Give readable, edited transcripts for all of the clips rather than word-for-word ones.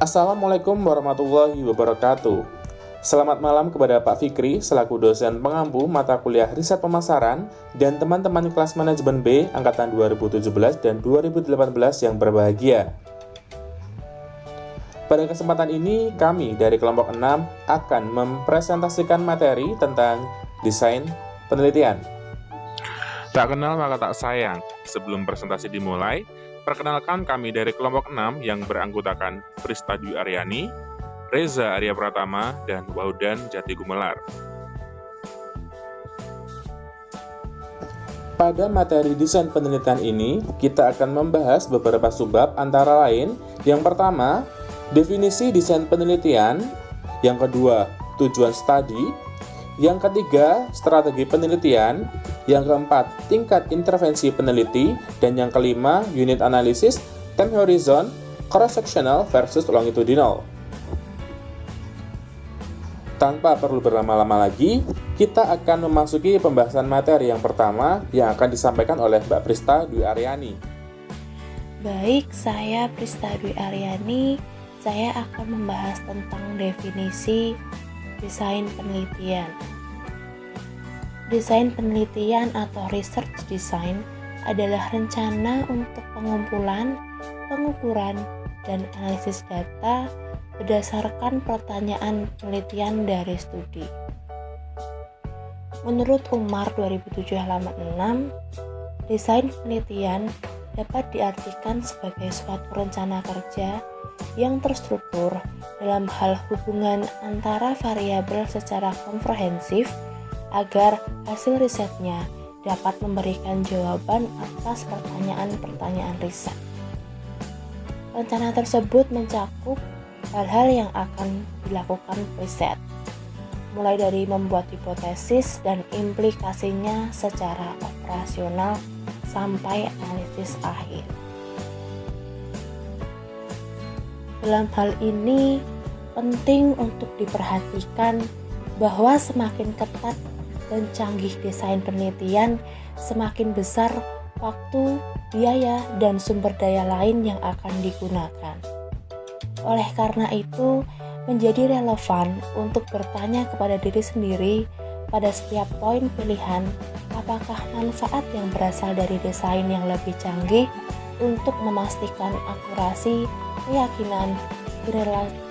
Assalamualaikum warahmatullahi wabarakatuh. Selamat malam kepada Pak Fikri selaku dosen pengampu mata kuliah riset pemasaran dan teman-teman kelas manajemen B angkatan 2017 dan 2018 yang berbahagia. Pada kesempatan ini, kami dari kelompok 6 akan mempresentasikan materi tentang desain penelitian. Tak kenal maka tak sayang. Sebelum presentasi dimulai, perkenalkan kami dari kelompok 6 yang beranggotakan Prista Dwi Aryani, Reza Arya Pratama, dan Waudan Jati Gumelar. Pada materi desain penelitian ini, kita akan membahas beberapa subbab antara lain. Yang pertama, definisi desain penelitian. Yang kedua, tujuan studi. Yang ketiga, strategi penelitian. Yang keempat, tingkat intervensi peneliti. Dan yang kelima, unit analisis, time horizon, cross-sectional versus longitudinal. Tanpa perlu berlama-lama lagi, kita akan memasuki pembahasan materi yang pertama yang akan disampaikan oleh Mbak Prista Dwi Aryani. Baik, saya Prista Dwi Aryani. Saya akan membahas tentang definisi desain penelitian. Desain penelitian atau research design adalah rencana untuk pengumpulan, pengukuran, dan analisis data berdasarkan pertanyaan penelitian dari studi. Menurut Umar 2007 halaman 6, desain penelitian dapat diartikan sebagai suatu rencana kerja yang terstruktur dalam hal hubungan antara variabel secara komprehensif agar hasil risetnya dapat memberikan jawaban atas pertanyaan-pertanyaan riset. Rencana tersebut mencakup hal-hal yang akan dilakukan riset, mulai dari membuat hipotesis dan implikasinya secara operasional sampai analisis akhir. Dalam hal ini, penting untuk diperhatikan bahwa semakin ketat dan canggih desain penelitian, semakin besar waktu, biaya, dan sumber daya lain yang akan digunakan. Oleh karena itu, menjadi relevan untuk bertanya kepada diri sendiri pada setiap poin pilihan, apakah manfaat yang berasal dari desain yang lebih canggih untuk memastikan akurasi, keyakinan,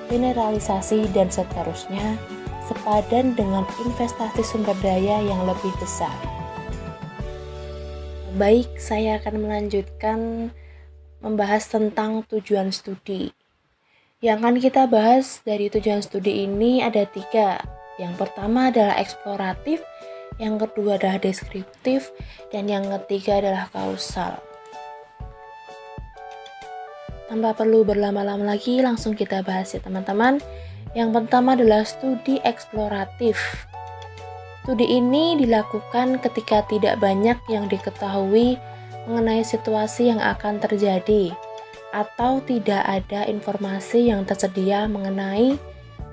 generalisasi, dan seterusnya sepadan dengan investasi sumber daya yang lebih besar. Baik, saya akan melanjutkan membahas tentang tujuan studi. Yang akan kita bahas dari tujuan studi ini ada 3. Yang pertama adalah eksploratif, yang kedua adalah deskriptif, dan yang ketiga adalah kausal. Tanpa perlu berlama-lama lagi, langsung kita bahas ya teman-teman. Yang pertama adalah studi eksploratif. Studi ini dilakukan ketika tidak banyak yang diketahui mengenai situasi yang akan terjadi, atau tidak ada informasi yang tersedia mengenai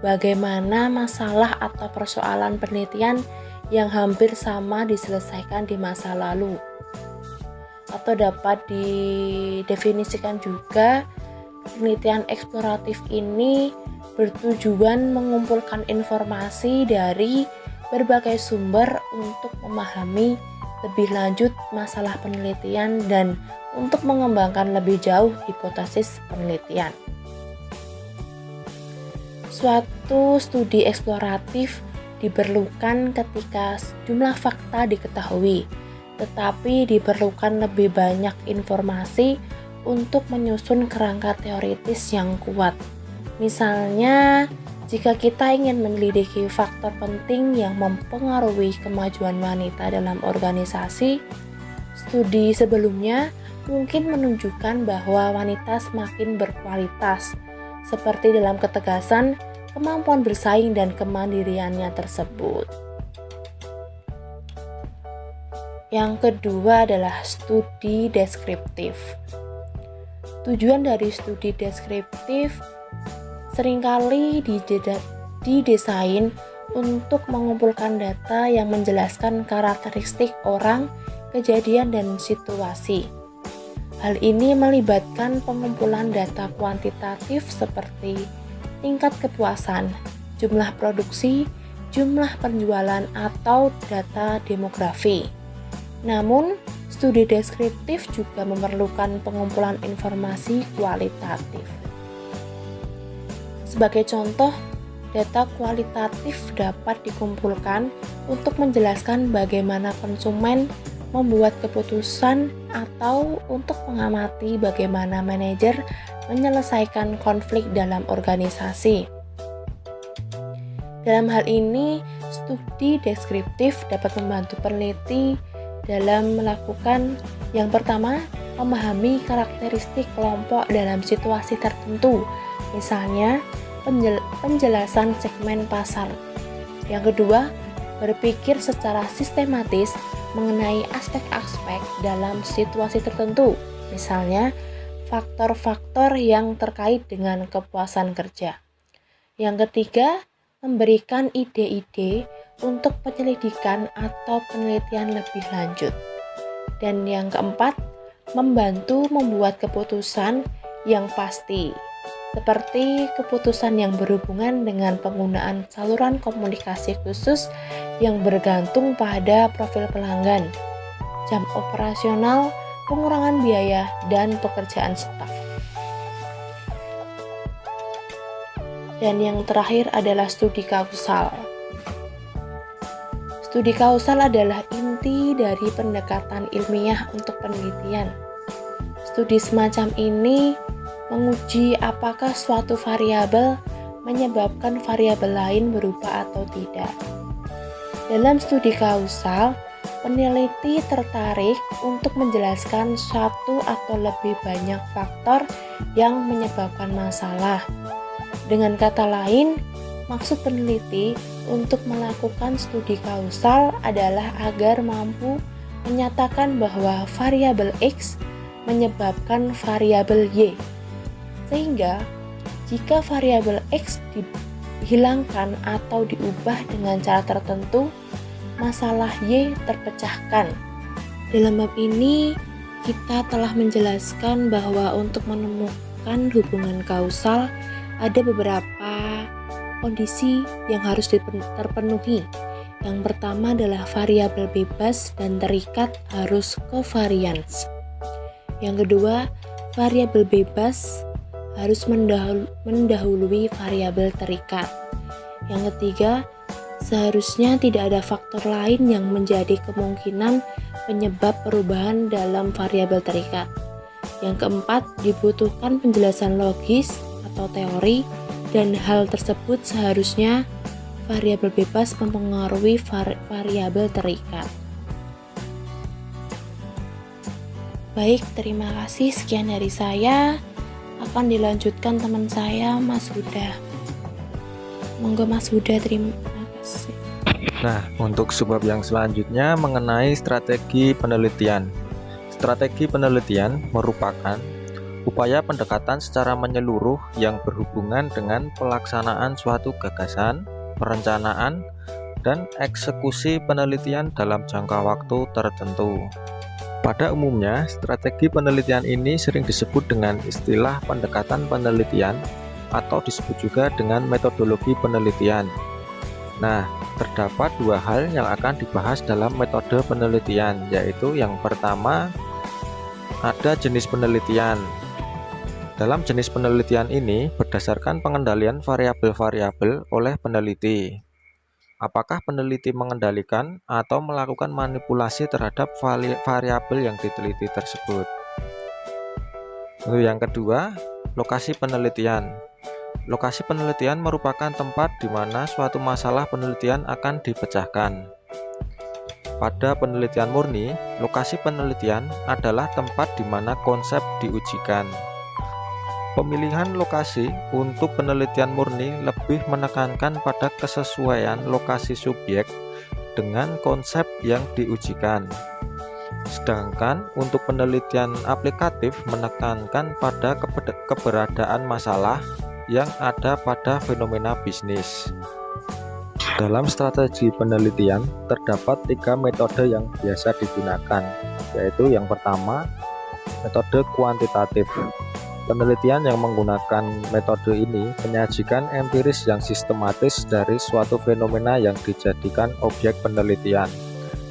bagaimana masalah atau persoalan penelitian yang hampir sama diselesaikan di masa lalu. Atau dapat didefinisikan juga, penelitian eksploratif ini bertujuan mengumpulkan informasi dari berbagai sumber untuk memahami lebih lanjut masalah penelitian dan untuk mengembangkan lebih jauh hipotesis penelitian. Suatu studi eksploratif diperlukan ketika jumlah fakta diketahui, tetapi diperlukan lebih banyak informasi untuk menyusun kerangka teoritis yang kuat. Misalnya, jika kita ingin menyelidiki faktor penting yang mempengaruhi kemajuan wanita dalam organisasi, studi sebelumnya mungkin menunjukkan bahwa wanita semakin berkualitas, seperti dalam ketegasan, kemampuan bersaing, dan kemandiriannya tersebut. Yang kedua adalah studi deskriptif. Tujuan dari studi deskriptif seringkali didesain untuk mengumpulkan data yang menjelaskan karakteristik orang, kejadian, dan situasi. Hal ini melibatkan pengumpulan data kuantitatif seperti tingkat kepuasan, jumlah produksi, jumlah penjualan, atau data demografi. Namun, studi deskriptif juga memerlukan pengumpulan informasi kualitatif. Sebagai contoh, data kualitatif dapat dikumpulkan untuk menjelaskan bagaimana konsumen membuat keputusan atau untuk mengamati bagaimana manajer menyelesaikan konflik dalam organisasi. Dalam hal ini, studi deskriptif dapat membantu peneliti dalam melakukan yang pertama, memahami karakteristik kelompok dalam situasi tertentu, misalnya penjelasan segmen pasar. Yang kedua, berpikir secara sistematis mengenai aspek-aspek dalam situasi tertentu, misalnya faktor-faktor yang terkait dengan kepuasan kerja. Yang ketiga, memberikan ide-ide untuk penyelidikan atau penelitian lebih lanjut. Dan yang keempat, membantu membuat keputusan yang pasti, seperti keputusan yang berhubungan dengan penggunaan saluran komunikasi khusus yang bergantung pada profil pelanggan, jam operasional, pengurangan biaya, dan pekerjaan staf. Dan yang terakhir adalah studi kausal. Studi kausal adalah inti dari pendekatan ilmiah untuk penelitian. Studi semacam ini menguji apakah suatu variabel menyebabkan variabel lain berubah atau tidak. Dalam studi kausal, peneliti tertarik untuk menjelaskan satu atau lebih banyak faktor yang menyebabkan masalah. Dengan kata lain, maksud peneliti untuk melakukan studi kausal adalah agar mampu menyatakan bahwa variabel X menyebabkan variabel Y. Sehingga, jika variabel X dihilangkan atau diubah dengan cara tertentu, masalah Y terpecahkan. Dalam bab ini, kita telah menjelaskan bahwa untuk menemukan hubungan kausal, ada beberapa kondisi yang harus terpenuhi. Yang pertama adalah variabel bebas dan terikat harus covariance. Yang kedua, variabel bebas harus mendahului variabel terikat. Yang ketiga, seharusnya tidak ada faktor lain yang menjadi kemungkinan penyebab perubahan dalam variabel terikat. Yang keempat, dibutuhkan penjelasan logis atau teori, dan hal tersebut seharusnya variabel bebas mempengaruhi variabel terikat. Baik, terima kasih. Sekian dari saya. Akan dilanjutkan teman saya, Mas Huda. Monggo Mas Huda, terima kasih. Nah, untuk subbab yang selanjutnya mengenai strategi penelitian. Strategi penelitian merupakan upaya pendekatan secara menyeluruh yang berhubungan dengan pelaksanaan suatu gagasan, perencanaan, dan eksekusi penelitian dalam jangka waktu tertentu. Pada umumnya, strategi penelitian ini sering disebut dengan istilah pendekatan penelitian atau disebut juga dengan metodologi penelitian. Nah, terdapat dua hal yang akan dibahas dalam metode penelitian, yaitu yang pertama, ada jenis penelitian. Dalam jenis penelitian ini, berdasarkan pengendalian variabel-variabel oleh peneliti. Apakah peneliti mengendalikan atau melakukan manipulasi terhadap variabel yang diteliti tersebut? Lalu yang kedua, lokasi penelitian. Lokasi penelitian merupakan tempat di mana suatu masalah penelitian akan dipecahkan. Pada penelitian murni, lokasi penelitian adalah tempat di mana konsep diujikan. Pemilihan lokasi untuk penelitian murni lebih menekankan pada kesesuaian lokasi subjek dengan konsep yang diujikan. Sedangkan untuk penelitian aplikatif menekankan pada keberadaan masalah yang ada pada fenomena bisnis. Dalam strategi penelitian terdapat 3 metode yang biasa digunakan, yaitu yang pertama, Metode kuantitatif. Penelitian yang menggunakan metode ini menyajikan empiris yang sistematis dari suatu fenomena yang dijadikan objek penelitian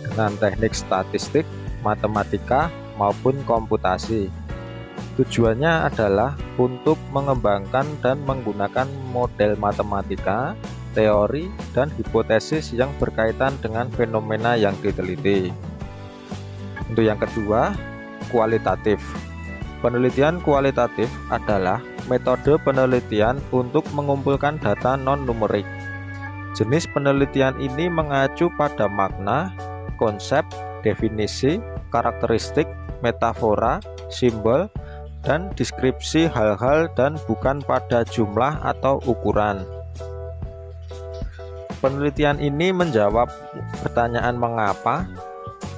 dengan teknik statistik, matematika, maupun komputasi. Tujuannya adalah untuk mengembangkan dan menggunakan model matematika, teori, dan hipotesis yang berkaitan dengan fenomena yang diteliti. Untuk yang kedua, kualitatif. Penelitian kualitatif adalah metode penelitian untuk mengumpulkan data non-numerik. Jenis penelitian ini mengacu pada makna, konsep, definisi, karakteristik, metafora, simbol, dan deskripsi hal-hal dan bukan pada jumlah atau ukuran. Penelitian ini menjawab pertanyaan mengapa,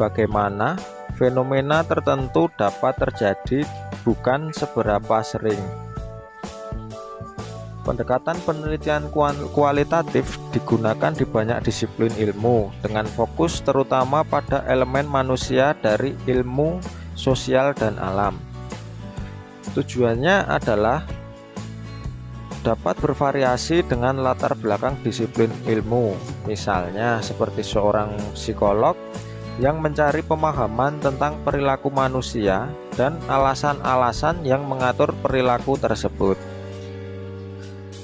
bagaimana, fenomena tertentu dapat terjadi, bukan seberapa sering. Pendekatan penelitian kualitatif digunakan di banyak disiplin ilmu dengan fokus terutama pada elemen manusia dari ilmu sosial dan alam. Tujuannya adalah dapat bervariasi dengan latar belakang disiplin ilmu, misalnya seperti seorang psikolog yang mencari pemahaman tentang perilaku manusia dan alasan-alasan yang mengatur perilaku tersebut.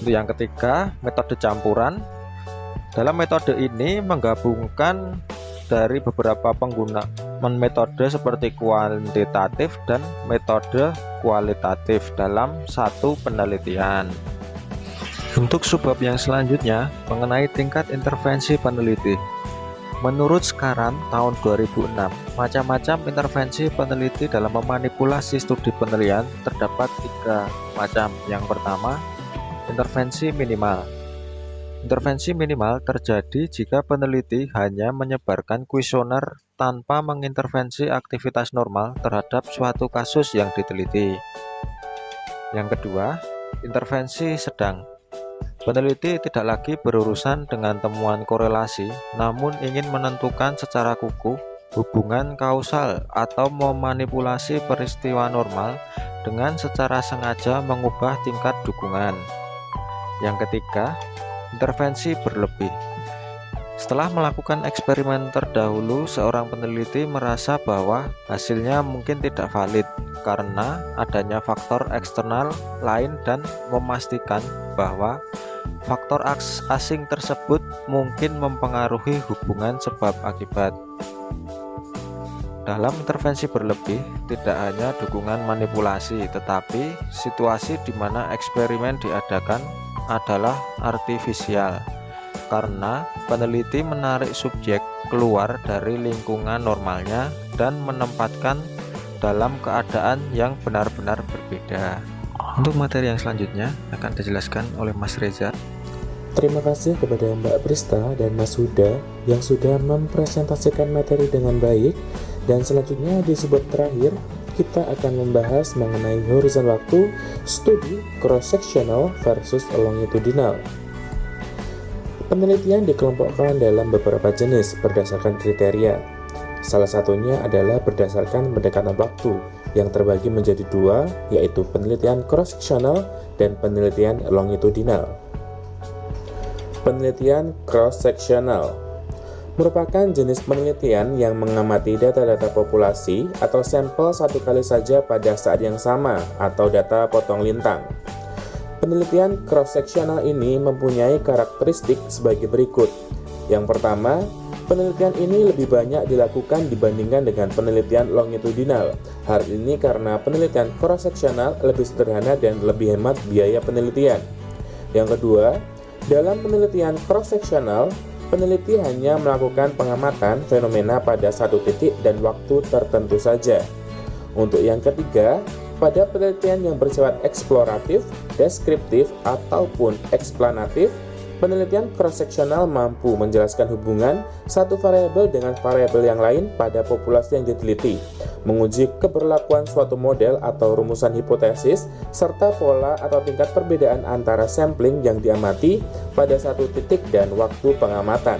Untuk yang ketiga, metode campuran. Dalam metode ini menggabungkan dari beberapa penggunaan metode seperti kuantitatif dan metode kualitatif dalam satu penelitian. Untuk subbab yang selanjutnya mengenai tingkat intervensi peneliti. Menurut Skaran tahun 2006, macam-macam intervensi peneliti dalam memanipulasi studi penelitian terdapat 3 macam. Yang pertama, intervensi minimal. Intervensi minimal terjadi jika peneliti hanya menyebarkan kuesioner tanpa mengintervensi aktivitas normal terhadap suatu kasus yang diteliti. Yang kedua, intervensi sedang. Peneliti tidak lagi berurusan dengan temuan korelasi, namun ingin menentukan secara kukuh hubungan kausal atau memanipulasi peristiwa normal dengan secara sengaja mengubah tingkat dukungan. Yang ketiga, intervensi berlebih. Setelah melakukan eksperimen terdahulu, seorang peneliti merasa bahwa hasilnya mungkin tidak valid karena adanya faktor eksternal lain dan memastikan bahwa faktor asing tersebut mungkin mempengaruhi hubungan sebab akibat. Dalam intervensi berlebih, tidak hanya dukungan manipulasi, tetapi situasi di mana eksperimen diadakan adalah artifisial, karena peneliti menarik subjek keluar dari lingkungan normalnya dan menempatkan dalam keadaan yang benar-benar berbeda. Untuk materi yang selanjutnya akan dijelaskan oleh Mas Reza. Terima kasih kepada Mbak Prista dan Mas Huda yang sudah mempresentasikan materi dengan baik. Dan selanjutnya di subbab terakhir kita akan membahas mengenai horizon waktu studi cross-sectional versus longitudinal. Penelitian dikelompokkan dalam beberapa jenis berdasarkan kriteria. Salah satunya adalah berdasarkan pendekatan waktu yang terbagi menjadi 2, yaitu penelitian cross-sectional dan penelitian longitudinal. Penelitian cross-sectional merupakan jenis penelitian yang mengamati data-data populasi atau sampel satu kali saja pada saat yang sama atau data potong lintang. Penelitian cross-sectional ini mempunyai karakteristik sebagai berikut. Yang pertama, penelitian ini lebih banyak dilakukan dibandingkan dengan penelitian longitudinal. Hal ini karena penelitian cross-sectional lebih sederhana dan lebih hemat biaya penelitian. Yang kedua, dalam penelitian cross-sectional, peneliti hanya melakukan pengamatan fenomena pada satu titik dan waktu tertentu saja. Untuk yang ketiga, pada penelitian yang bersifat eksploratif, deskriptif, ataupun eksplanatif, penelitian cross-sectional mampu menjelaskan hubungan satu variabel dengan variabel yang lain pada populasi yang diteliti, menguji keberlakuan suatu model atau rumusan hipotesis, serta pola atau tingkat perbedaan antara sampling yang diamati pada satu titik dan waktu pengamatan.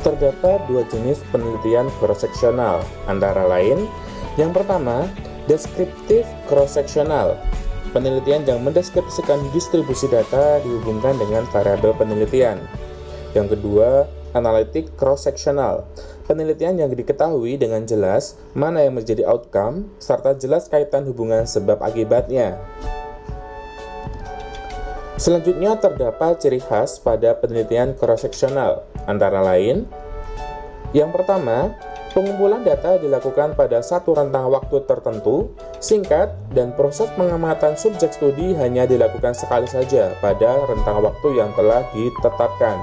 Terdapat 2 jenis penelitian cross-sectional, antara lain Yang pertama, deskriptif cross-sectional. Penelitian yang mendeskripsikan distribusi data dihubungkan dengan variabel penelitian. Yang kedua, analitik cross-sectional. Penelitian yang diketahui dengan jelas mana yang menjadi outcome, serta jelas kaitan hubungan sebab akibatnya. Selanjutnya terdapat ciri khas pada penelitian cross-sectional, antara lain, yang pertama, pengumpulan data dilakukan pada satu rentang waktu tertentu, singkat, dan proses pengamatan subjek studi hanya dilakukan sekali saja pada rentang waktu yang telah ditetapkan.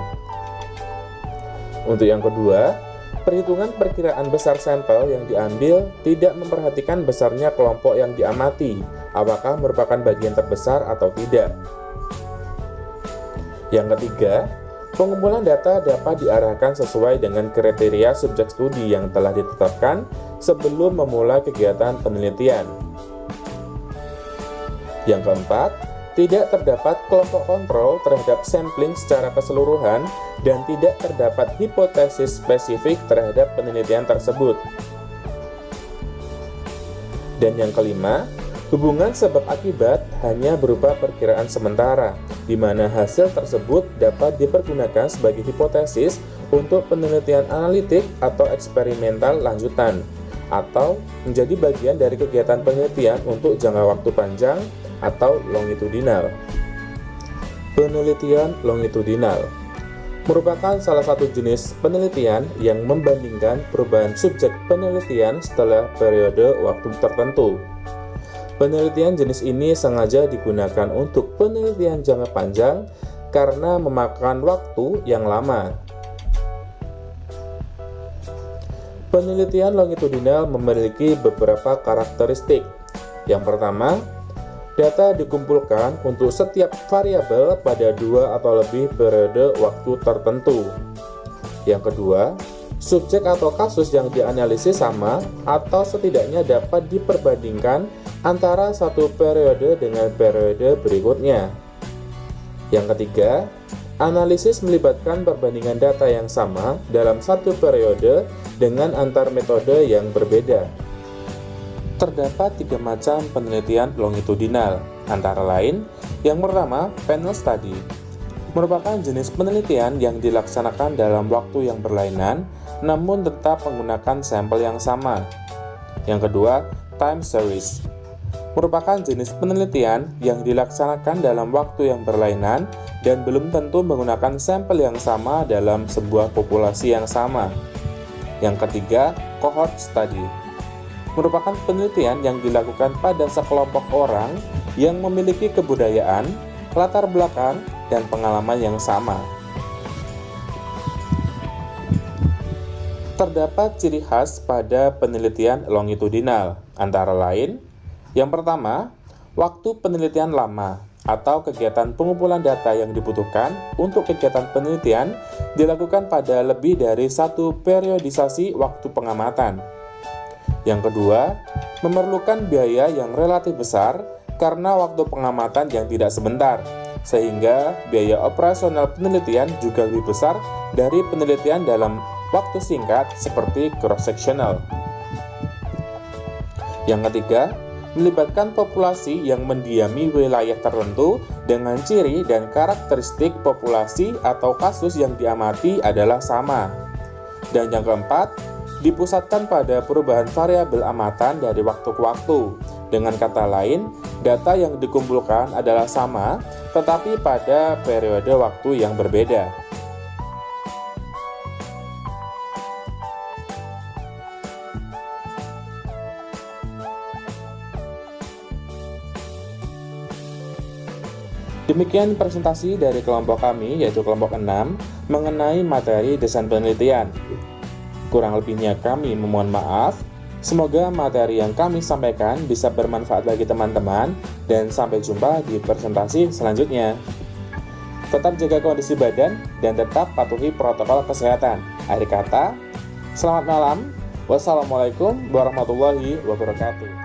Untuk yang kedua, perhitungan perkiraan besar sampel yang diambil tidak memperhatikan besarnya kelompok yang diamati, apakah merupakan bagian terbesar atau tidak. Yang ketiga, pengumpulan data dapat diarahkan sesuai dengan kriteria subjek studi yang telah ditetapkan sebelum memulai kegiatan penelitian. Yang keempat, tidak terdapat kelompok kontrol terhadap sampling secara keseluruhan dan tidak terdapat hipotesis spesifik terhadap penelitian tersebut. Dan yang kelima, hubungan sebab akibat hanya berupa perkiraan sementara, di mana hasil tersebut dapat dipergunakan sebagai hipotesis untuk penelitian analitik atau eksperimental lanjutan, atau menjadi bagian dari kegiatan penelitian untuk jangka waktu panjang atau longitudinal. Penelitian longitudinal merupakan salah satu jenis penelitian yang membandingkan perubahan subjek penelitian setelah periode waktu tertentu. Penelitian jenis ini sengaja digunakan untuk penelitian jangka panjang karena memakan waktu yang lama. Penelitian longitudinal memiliki beberapa karakteristik. Yang pertama, data dikumpulkan untuk setiap variabel pada 2 atau lebih periode waktu tertentu. Yang kedua, subjek atau kasus yang dianalisis sama atau setidaknya dapat diperbandingkan antara satu periode dengan periode berikutnya. Yang ketiga, analisis melibatkan perbandingan data yang sama dalam satu periode dengan antar metode yang berbeda. Terdapat 3 macam penelitian longitudinal, antara lain, yang pertama, panel study, merupakan jenis penelitian yang dilaksanakan dalam waktu yang berlainan, namun tetap menggunakan sampel yang sama. Yang kedua, time series, merupakan jenis penelitian yang dilaksanakan dalam waktu yang berlainan dan belum tentu menggunakan sampel yang sama dalam sebuah populasi yang sama. Yang ketiga, cohort study, merupakan penelitian yang dilakukan pada sekelompok orang yang memiliki kebudayaan, latar belakang, dan pengalaman yang sama. Terdapat ciri khas pada penelitian longitudinal, antara lain, yang pertama, waktu penelitian lama atau kegiatan pengumpulan data yang dibutuhkan untuk kegiatan penelitian dilakukan pada lebih dari satu periodisasi waktu pengamatan. Yang kedua, memerlukan biaya yang relatif besar karena waktu pengamatan yang tidak sebentar, sehingga biaya operasional penelitian juga lebih besar dari penelitian dalam waktu singkat seperti cross-sectional. Yang ketiga, melibatkan populasi yang mendiami wilayah tertentu dengan ciri dan karakteristik populasi atau kasus yang diamati adalah sama. Dan yang keempat, dipusatkan pada perubahan variabel amatan dari waktu ke waktu. Dengan kata lain, data yang dikumpulkan adalah sama, tetapi pada periode waktu yang berbeda. Demikian presentasi dari kelompok kami, yaitu kelompok 6, mengenai materi desain penelitian. Kurang lebihnya kami memohon maaf. Semoga materi yang kami sampaikan bisa bermanfaat bagi teman-teman, dan sampai jumpa di presentasi selanjutnya. Tetap jaga kondisi badan dan tetap patuhi protokol kesehatan. Akhir kata, selamat malam. Wassalamualaikum warahmatullahi wabarakatuh.